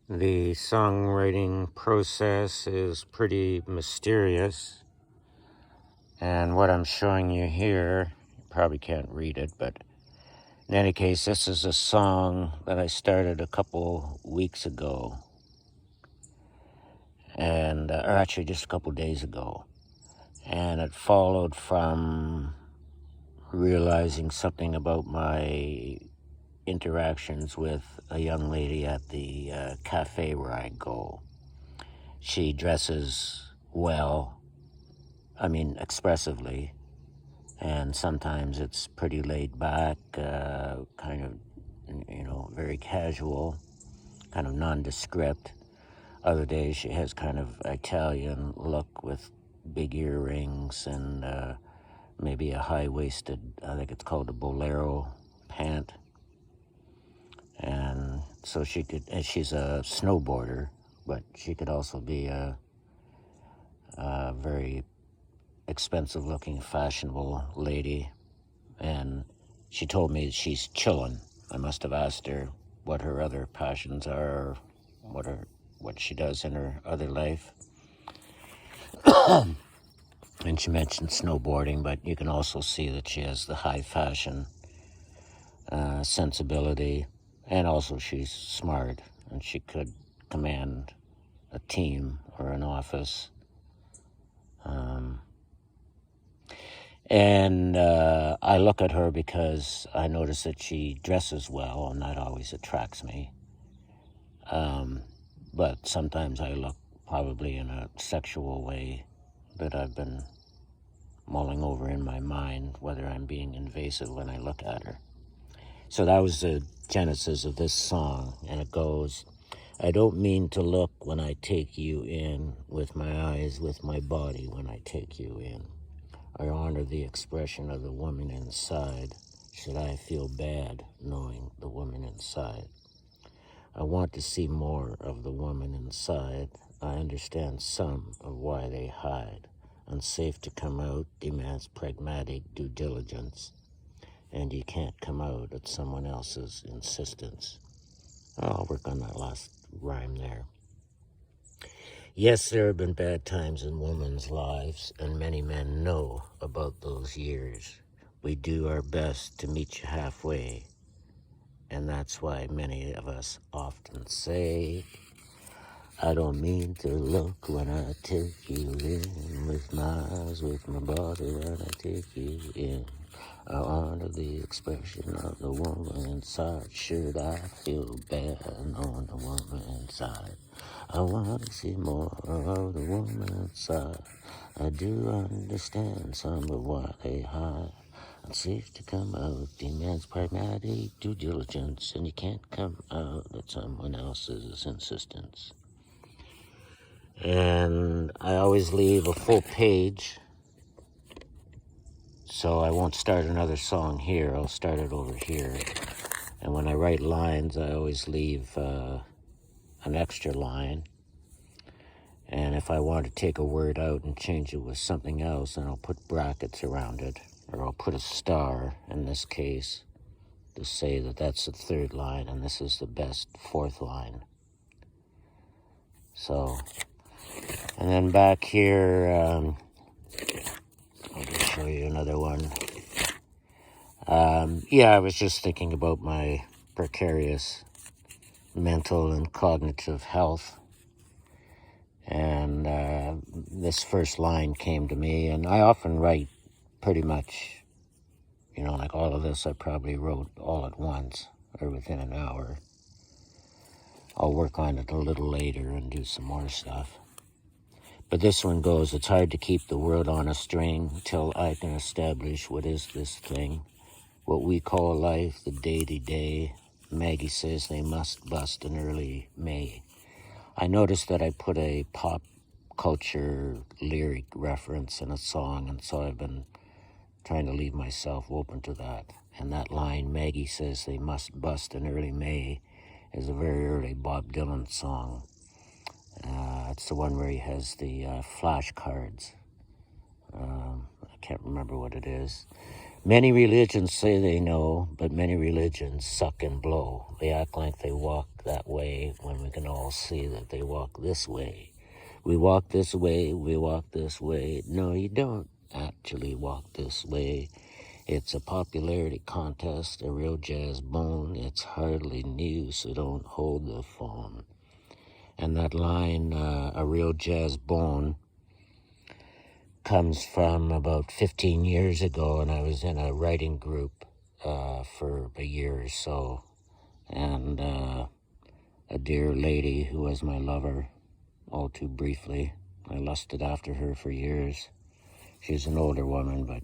The songwriting process is pretty mysterious, and what I'm showing you here, you probably can't read it, but in any case, this is a song that I started a couple weeks ago, or actually just a couple days ago, and it followed from realizing something about my interactions with a young lady at the cafe where I go. She dresses well, expressively, and sometimes it's pretty laid back, kind of, very casual, kind of nondescript. Other days she has kind of Italian look with big earrings and maybe a high-waisted, I think it's called a bolero pant. And so and she's a snowboarder, but she could also be a very expensive-looking, fashionable lady. And she told me she's chillin'. I must have asked her what her other passions are, or what she does in her other life. And she mentioned snowboarding, but you can also see that she has the high fashion sensibility, and also she's smart, and she could command a team or an office. And I look at her because I notice that she dresses well, and that always attracts me. But sometimes I look probably in a sexual way that I've been mulling over in my mind, whether I'm being invasive when I look at her. So that was the genesis of this song, and it goes, I don't mean to look when I take you in, with my eyes, with my body when I take you in. I honor the expression of the woman inside. Should I feel bad knowing the woman inside? I want to see more of the woman inside. I understand some of why they hide. Unsafe to come out demands pragmatic due diligence, and you can't come out at someone else's insistence. I'll work on that last rhyme there. Yes, there have been bad times in women's lives, and many men know about those years. We do our best to meet you halfway, and that's why many of us often say, I don't mean to look when I take you in, with my eyes, with my body when I take you in. I honor the expression of the woman inside. Should I feel bad on the woman inside? I want to see more of the woman inside. I do understand some of why they hide. Unsafe to come out demands pragmatic due diligence, and you can't come out at someone else's insistence. And I always leave a full page, so I won't start another song here. I'll start it over here. And when I write lines, I always leave an extra line. And if I want to take a word out and change it with something else, then I'll put brackets around it, or I'll put a star in this case to say that that's the third line and this is the best fourth line. So, and then back here, I'll just show you another one. I was just thinking about my precarious mental and cognitive health. And this first line came to me, and I often write pretty much, like all of this I probably wrote all at once or within an hour. I'll work on it a little later and do some more stuff. But this one goes, it's hard to keep the world on a string till I can establish what is this thing. What we call life, the day-to-day. Maggie says they must bust in early May. I noticed that I put a pop culture lyric reference in a song, and so I've been trying to leave myself open to that. And that line, Maggie says they must bust in early May, is a very early Bob Dylan song. It's the one where he has the flashcards. I can't remember what it is. Many religions say they know, but many religions suck and blow. They act like they walk that way when we can all see that they walk this way. We walk this way, we walk this way. No, you don't actually walk this way. It's a popularity contest, a real jazz bone. It's hardly new, so don't hold the phone. And that line, a real jazz bone, comes from about 15 years ago, and I was in a writing group for a year or so. And a dear lady who was my lover, all too briefly, I lusted after her for years. She's an older woman, but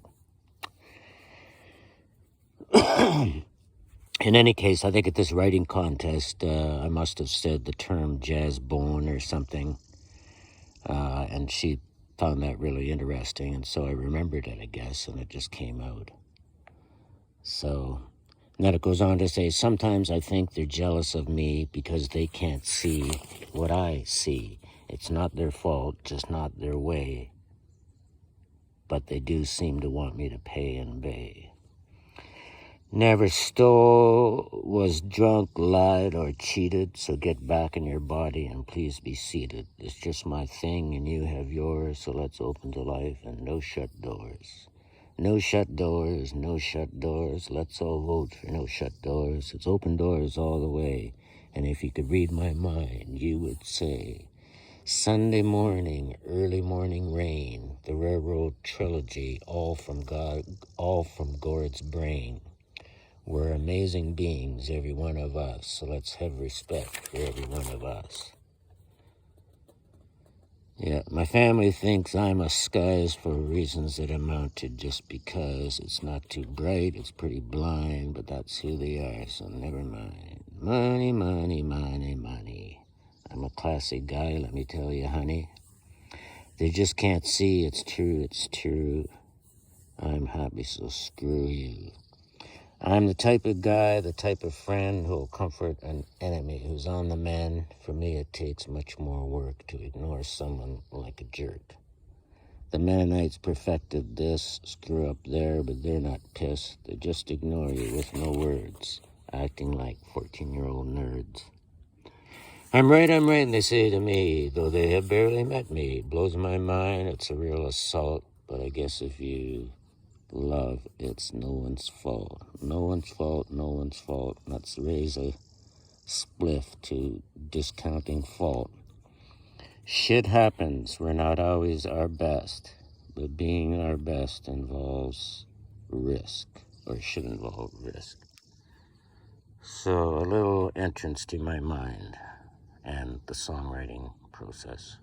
in any case, I think at this writing contest, I must have said the term jazz bone or something, and she found that really interesting, and so I remembered it, I guess, and it just came out. So, and then it goes on to say, sometimes I think they're jealous of me because they can't see what I see. It's not their fault, just not their way, but they do seem to want me to pay and bay. Never stole, was drunk, lied, or cheated, so get back in your body and please be seated. It's just my thing and you have yours, so let's open to life and no shut doors. No shut doors, no shut doors, let's all vote for no shut doors. It's open doors all the way, and if you could read my mind, you would say, Sunday morning, early morning rain, the railroad trilogy, all from Gord's brain. We're amazing beings, every one of us, so let's have respect for every one of us. Yeah, my family thinks I'm a skies for reasons that amount to just because. It's not too bright, it's pretty blind, but that's who they are, so never mind. Money, money, money, money. I'm a classy guy, let me tell you, honey. They just can't see it's true, it's true. I'm happy, so screw you. I'm the type of guy, the type of friend who'll comfort an enemy who's on the mend. For me, it takes much more work to ignore someone like a jerk. The Mennonites perfected this, screw up there, but they're not pissed. They just ignore you with no words, acting like 14-year-old nerds. I'm right, they say to me, though they have barely met me. Blows my mind, it's a real assault, but I guess if you love, it's no one's fault. No one's fault, no one's fault. Let's raise a spliff to discounting fault. Shit happens, we're not always our best, but being our best involves risk, or should involve risk. So a little entrance to my mind and the songwriting process.